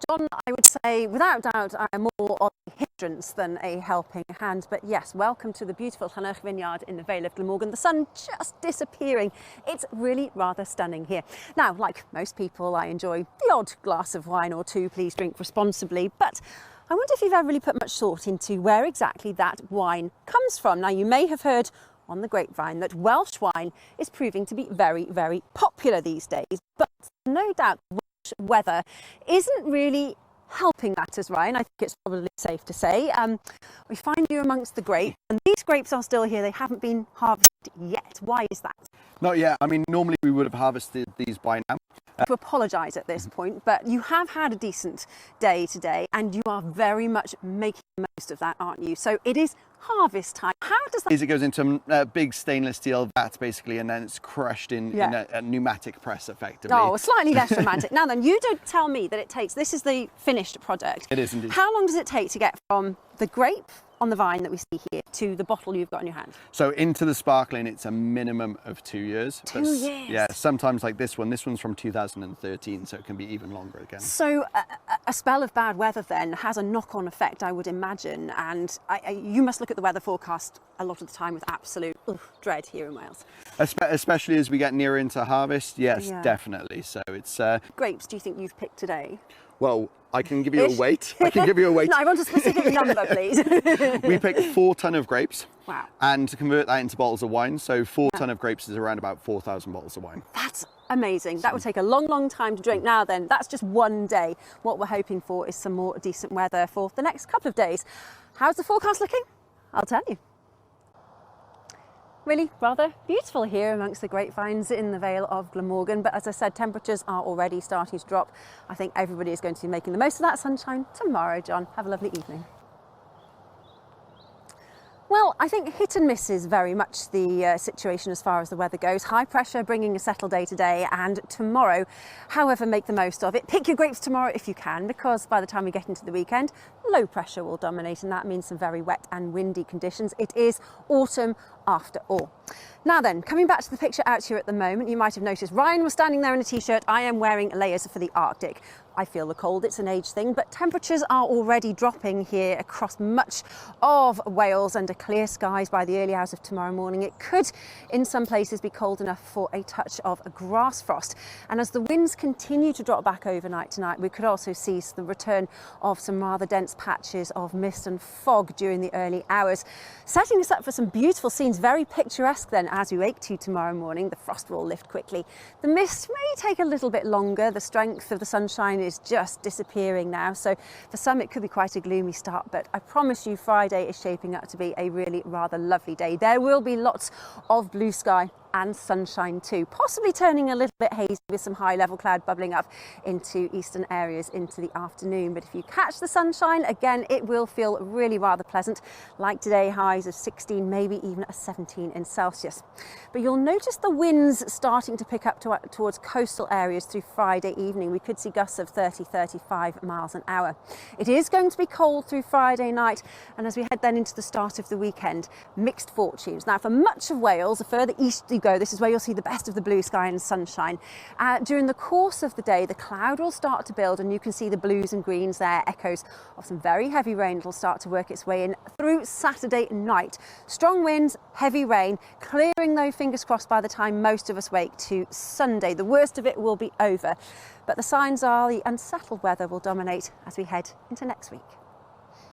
John, I would say, without doubt, I am more of a hindrance than a helping hand. But yes, welcome to the beautiful Llanach vineyard in the Vale of Glamorgan. The sun just disappearing. It's really rather stunning here. Now, like most people, I enjoy the odd glass of wine or two. Please drink responsibly. But I wonder if you've ever really put much thought into where exactly that wine comes from. Now, you may have heard on the grapevine that Welsh wine is proving to be very, very popular these days. But no doubt weather isn't really helping matters, Ryan. I think it's probably safe to say. We find you amongst the grapes, and these grapes are still here. They haven't been harvested yet. Why is that? Not yet. I mean, normally we would have harvested these by now. To apologise at this point, but you have had a decent day today, and you are very much making the most of that, aren't you? So it is harvest time. How does that? It goes into a big stainless steel vat, basically, and then it's crushed in a pneumatic press, effectively. Oh, slightly less romantic. Now then, you don't tell me that it takes, this is the finished product. It is indeed. How long does it take to get from the grape on the vine that we see here to the bottle you've got in your hand? So into the sparkling, it's a minimum of 2 years. 2 years? Yeah, sometimes like this one's from 2013, so it can be even longer again. So a spell of bad weather then has a knock-on effect, I would imagine, and you must look at the weather forecast a lot of the time with absolute dread here in Wales. Especially as we get nearer into harvest, yes, definitely. So it's... Grapes do you think you've picked today? Well, I can give you a weight. I can give you a weight. No, I want a specific number, please. We picked 4 tonne of grapes. Wow. And to convert that into bottles of wine, so 4 tonne of grapes is around about 4,000 bottles of wine. That's amazing. That would take a long, long time to drink. Now then, that's just one day. What we're hoping for is some more decent weather for the next couple of days. How's the forecast looking? I'll tell you. Really rather beautiful here amongst the grapevines in the Vale of Glamorgan, but as I said, temperatures are already starting to drop. I think everybody is going to be making the most of that sunshine tomorrow. John, have a lovely evening. Well, I think hit and miss is very much the situation as far as the weather goes. High pressure bringing a settled day today and tomorrow. However, make the most of it. Pick your grapes tomorrow if you can, because by the time we get into the weekend, low pressure will dominate, and that means some very wet and windy conditions. It is autumn after all. Now then, coming back to the picture out here at the moment, you might have noticed Ryan was standing there in a t-shirt. I am wearing layers for the Arctic. I feel the cold, it's an age thing, but temperatures are already dropping here across much of Wales under clear skies by the early hours of tomorrow morning. It could, in some places, be cold enough for a touch of a grass frost. And as the winds continue to drop back overnight tonight, we could also see the return of some rather dense patches of mist and fog during the early hours, setting us up for some beautiful scenes, very picturesque then as we wake to tomorrow morning. The frost will lift quickly. The mist may take a little bit longer. The strength of the sunshine is just disappearing now, so for some it could be quite a gloomy start, but I promise you Friday is shaping up to be a really rather lovely day. There will be lots of blue sky and sunshine too, possibly turning a little bit hazy with some high level cloud bubbling up into eastern areas into the afternoon. But if you catch the sunshine, again, it will feel really rather pleasant, like today, highs of 16, maybe even a 17 in Celsius. But you'll notice the winds starting to pick up towards coastal areas through Friday evening. We could see gusts of 30-35 miles an hour. It is going to be cold through Friday night, and as we head then into the start of the weekend, mixed fortunes. Now, for much of Wales, the further east you go, this is where you'll see the best of the blue sky and sunshine. During the course of the day, the cloud will start to build, and you can see the blues and greens there, echoes of some very heavy rain that will start to work its way in through Saturday night. Strong winds, heavy rain, clearing though, fingers crossed, by the time most of us wake to Sunday. The worst of it will be over, but the signs are the unsettled weather will dominate as we head into next week.